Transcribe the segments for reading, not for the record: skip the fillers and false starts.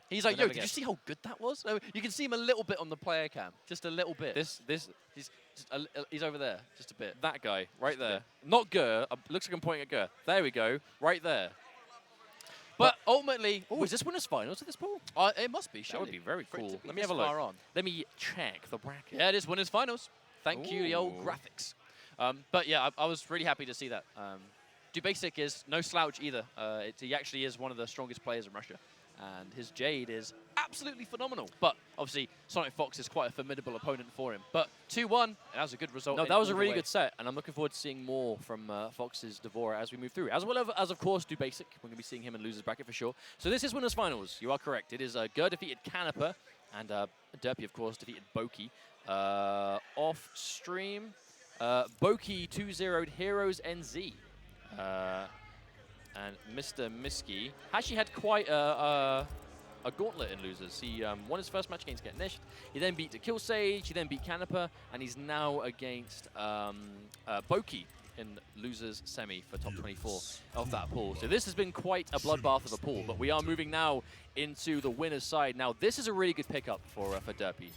He's like, yo, did you see how good that was? Oh, you can see him a little bit on the player cam, just a little bit. He's over there, just a bit. That guy, right there. Not Gur. Looks like I'm pointing at Gur. There we go, right there. But ultimately, is this winners finals at this pool? It must be. Surely. That would be very cool. Let me this have a look. far on. Let me check the bracket. Yeah, it is winners finals. Thank you, the old graphics. But yeah, I was really happy to see that. DuBasic is no slouch either. He actually is one of the strongest players in Russia. And his Jade is absolutely phenomenal. But obviously, Sonic Fox is quite a formidable opponent for him. But 2-1, that was a good result. No, that was a really good set. And I'm looking forward to seeing more from Fox's Devora as we move through. As well as, of course, DuBasic. We're going to be seeing him in losers bracket for sure. So this is winners finals. You are correct. It is Gur defeated Canepa. And Derpy, of course, defeated Boki. Off stream, Boki 2-0'd Heroes NZ. And Mr. Miski actually had quite a gauntlet in losers. He won his first match against Getnished. He then beat the Kill Sage. He then beat Canepa, and he's now against Boki in losers semi for top 24 of that pool. So this has been quite a bloodbath of a pool, but we are moving now into the winner's side. Now this is a really good pickup for Derpy.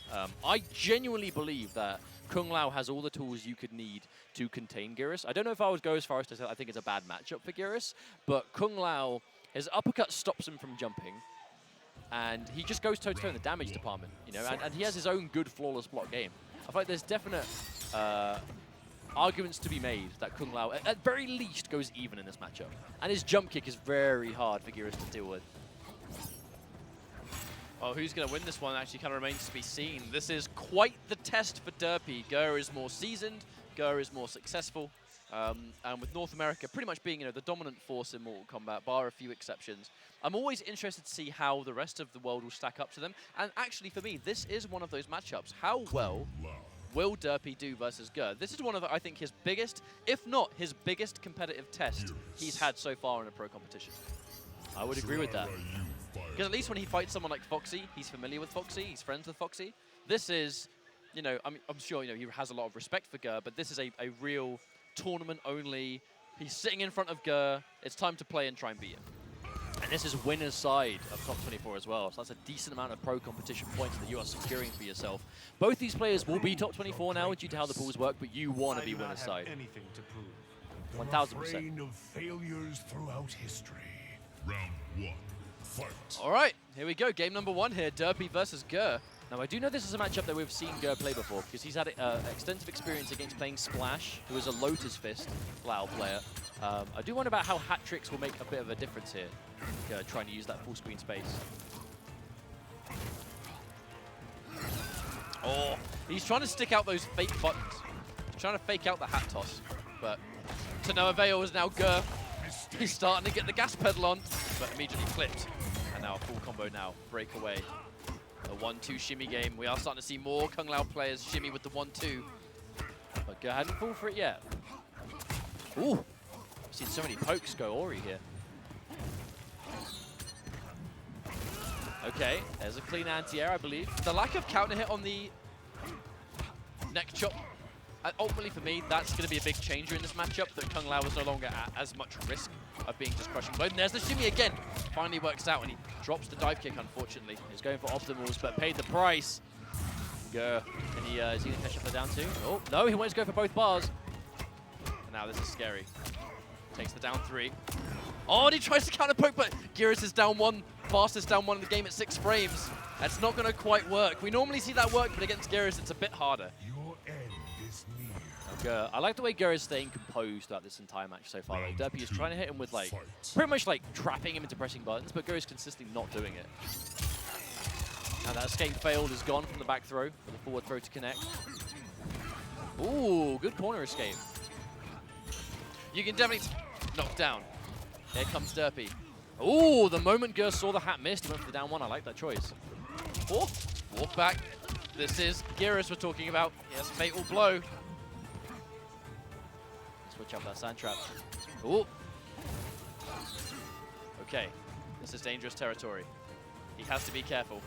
I genuinely believe that Kung Lao has all the tools you could need to contain Geras. I don't know if I would go as far as to say I think it's a bad matchup for Geras, but Kung Lao, his uppercut stops him from jumping, and he just goes toe-to-toe in the damage department, you know, and he has his own good flawless block game. I feel like there's definite arguments to be made that Kung Lao, at very least, goes even in this matchup. And his jump kick is very hard for Geras to deal with. Well, who's going to win this one actually kind of remains to be seen. This is quite the test for Derpy. Gur is more seasoned, Gur is more successful. And with North America pretty much being, you know, the dominant force in Mortal Kombat, bar a few exceptions, I'm always interested to see how the rest of the world will stack up to them. And actually, for me, this is one of those matchups. How well will Derpy do versus Gur? This is one of, I think, his biggest, if not his biggest competitive test he's had so far in a pro competition. I would agree with that. Because at least when he fights someone like Foxy, he's familiar with Foxy, he's friends with Foxy. This is, you know, I'm sure, you know, he has a lot of respect for Gur, but this is a real tournament only. He's sitting in front of Gur. It's time to play and try and beat him. And this is winner's side of top 24 as well. So that's a decent amount of pro competition points that you are securing for yourself. Both these players will be top 24 now due to how the pools work, but you want to be winner's side. 1000%. Train of failures throughout history. Round 1. Fight. All right, here we go. Game number 1 here, Derpy versus Gur. Now, I do know this is a matchup that we've seen Gur play before because he's had extensive experience against playing Splash, who is a Lotus Fist Lao player. I do wonder about how hat tricks will make a bit of a difference here, trying to use that full screen space. Oh, he's trying to stick out those fake buttons. He's trying to fake out the hat toss, but to no avail is now Gur. He's starting to get the gas pedal on, but immediately flipped. And now a full combo now, breakaway. The 1-2 shimmy game. We are starting to see more Kung Lao players shimmy with the 1-2. But Gur hadn't fallen for it yet. Ooh, I've seen so many pokes go Ori here. Okay, there's a clean anti-air, I believe. The lack of counter hit on the neck chop, ultimately for me, that's going to be a big changer in this matchup, that Kung Lao is no longer at as much risk of being just crushing blow. And there's the shimmy again. Finally works out, and he drops the dive kick, unfortunately. He's going for optimals, but paid the price. Gur, is he going to catch up the down two? Oh, no, he wants to go for both bars. And now this is scary. Takes the down 3. Oh, and he tries to counter poke, but Geras is down 1. Fastest down 1 in the game at 6 frames. That's not going to quite work. We normally see that work, but against Geras, it's a bit harder. Your end is near. I like the way Gur is staying composed throughout this entire match so far. Like, Derpy is trying to hit him with, like, pretty much like trapping him into pressing buttons, but Gur is consistently not doing it. Now that escape failed is gone from the back throw, for the forward throw to connect. Ooh, good corner escape. You can definitely knock down. Here comes Derpy. Ooh, the moment Gur saw the hat missed, he went for the down 1. I like that choice. Oh, walk back. This is Geras we're talking about. Yes, fatal blow. Switch up that sand trap. Ooh. Okay, this is dangerous territory. He has to be careful.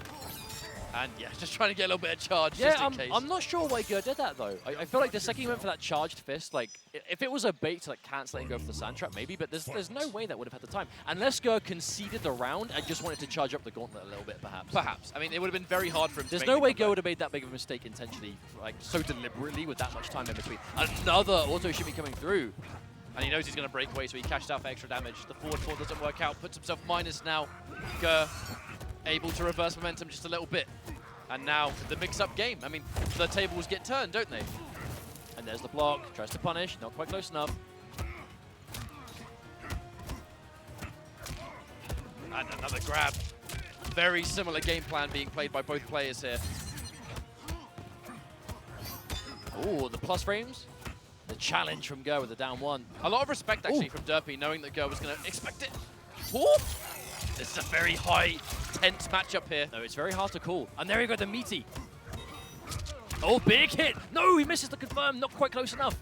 And yeah, just trying to get a little bit of charge Yeah, just in case. I'm not sure why Gur did that though. I feel like the second he went for that charged fist, like if it was a bait to like cancel it and go for the sand trap, maybe, but there's no way that would have had the time. Unless Gur conceded the round and just wanted to charge up the gauntlet a little bit, perhaps. Perhaps. I mean, it would have been very hard for him to There's make no the way Gur comeback. would have made that big of a mistake intentionally, like so deliberately with that much time in between. Another auto shimmy coming through. And he knows he's going to break away, so he cashed out for extra damage. The forward four doesn't work out, puts himself minus now. Gur able to reverse momentum just a little bit. And now the mix-up game. I mean, the tables get turned, don't they? And there's the block, tries to punish, not quite close enough. And another grab. Very similar game plan being played by both players here. Ooh, the plus frames. The challenge from Gur with the down one. A lot of respect, actually, from Derpy, knowing that Gur was going to expect it. Ooh. This is a very high, tense matchup here. No, it's very hard to call. And there you go, the meaty. Oh, big hit. No, he misses the confirm. Not quite close enough.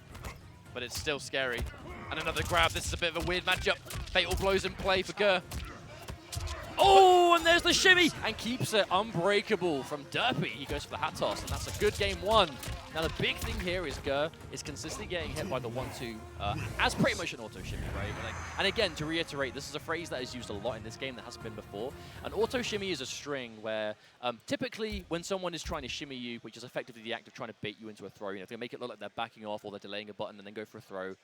But it's still scary. And another grab. This is a bit of a weird matchup. Fatal blows in play for Gur. Oh, and there's the shimmy. And keeps it unbreakable from Derpy. He goes for the hat toss, and that's a good game one. Now, the big thing here is Gur is consistently getting hit by the 1-2 as pretty much an auto shimmy, right? And again, to reiterate, this is a phrase that is used a lot in this game that hasn't been before. An auto shimmy is a string where typically when someone is trying to shimmy you, which is effectively the act of trying to bait you into a throw, you know, if they make it look like they're backing off or they're delaying a button and then go for a throw.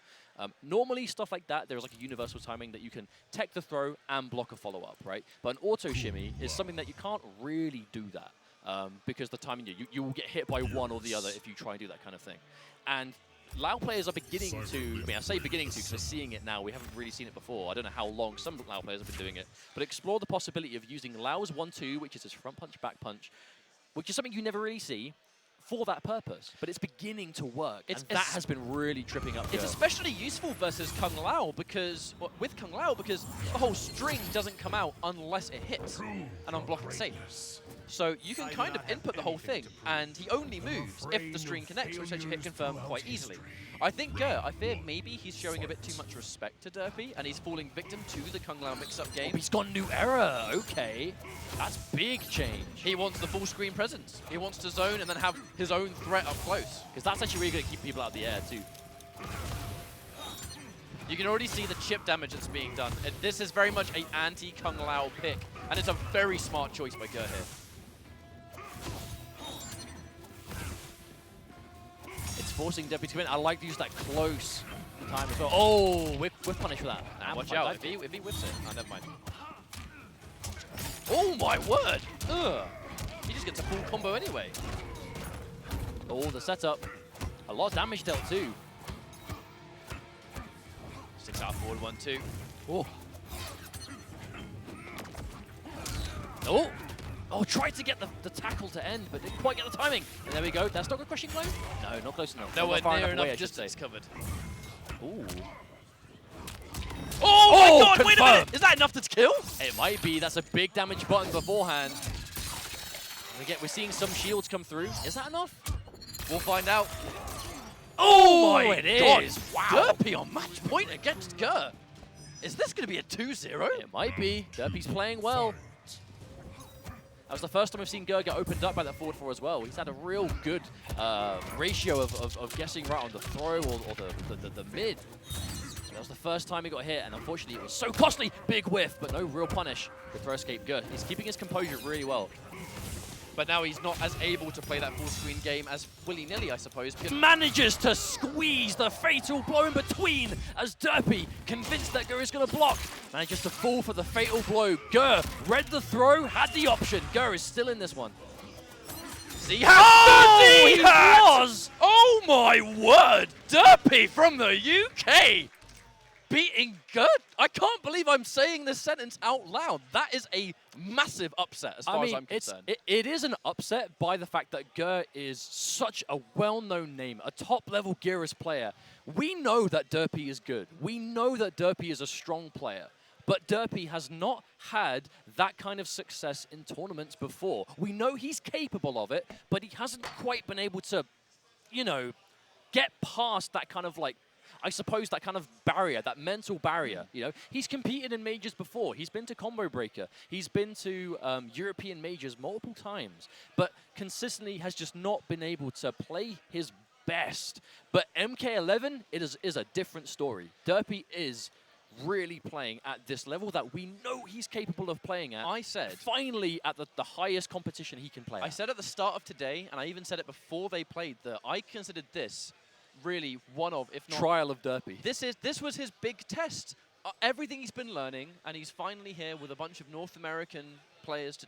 Normally, stuff like that, there's like a universal timing that you can tech the throw and block a follow-up, right? But an auto shimmy is something that you can't really do that. Because the timing, you will get hit by one or the other if you try and do that kind of thing. And Lao players are beginning to, I mean, I say beginning to because we're seeing it now. We haven't really seen it before. I don't know how long some Lao players have been doing it. But explore the possibility of using Lao's 1-2, which is his front punch, back punch, which is something you never really see, for that purpose. But it's beginning to work, and that has been really tripping up It's Gur. especially useful versus Kung Lao because, well, with Kung Lao, because the whole string doesn't come out unless it hits and unblocking safe. So you can kind of input the whole thing, and he only moves if the string connects, which lets you hit confirm quite easily. I think Gur, I fear maybe he's showing a bit too much respect to Derpy, and he's falling victim to the Kung Lao mix-up game. He's got new error. Okay, that's big change. He wants the full screen presence. He wants to zone and then have his own threat up close. Because that's actually really going to keep people out of the air too. You can already see the chip damage that's being done. This is very much an anti-Kung Lao pick, and it's a very smart choice by Gur here. It's forcing Derpy to come in. I like to use that close time as well. Oh, whip punish for that. Watch out, if he whips it. Oh, never mind. Oh my word! Ugh. He just gets a full combo anyway. Oh, the setup. A lot of damage dealt too. 6 out forward, 1-2. Oh. Oh. Oh, tried to get the tackle to end, but didn't quite get the timing. And there we go. That's not a crushing blow? No, not close enough. Nowhere Not far near enough away, I enough should say. distance covered. Ooh. Oh my god, wait a confirmed. minute! Is that enough to kill? It might be. That's a big damage button beforehand. We're seeing some shields come through. Is that enough? We'll find out. Oh my God. is. Wow. Derpy on match point against Gur. Is this going to be a 2-0? It might be. Derpy's playing well. That was the first time we've seen Gur get opened up by that forward four as well. He's had a real good ratio of guessing right on the throw or the mid. That was the first time he got hit, and unfortunately it was so costly. Big whiff, but no real punish. Good throw escape, Gur. He's keeping his composure really well. But now he's not as able to play that full screen game as willy-nilly, I suppose. Manages to squeeze the fatal blow in between as Derpy, convinced that Gur is going to block, manages to fall for the fatal blow. Gur read the throw, had the option. Gur is still in this one. He has was! Oh my word! Derpy from the UK! Beating Gur? I can't believe I'm saying this sentence out loud. That is a massive upset as far as I'm concerned. It is an upset by the fact that Gur is such a well-known name, a top-level Geras player. We know that Derpy is good. We know that Derpy is a strong player. But Derpy has not had that kind of success in tournaments before. We know he's capable of it, but he hasn't quite been able to, you know, get past that kind of like I suppose, that kind of barrier, that mental barrier. You know, he's competed in majors before. He's been to Combo Breaker. He's been to European majors multiple times, but consistently has just not been able to play his best. But MK11, it is a different story. Derpy is really playing at this level that we know he's capable of playing at. I said, finally at the highest competition he can play I at. said at the start of today, and I even said it before they played, that I considered this really one of, if not... Trial of Derpy. This was his big test. Everything he's been learning, and he's finally here with a bunch of North American players to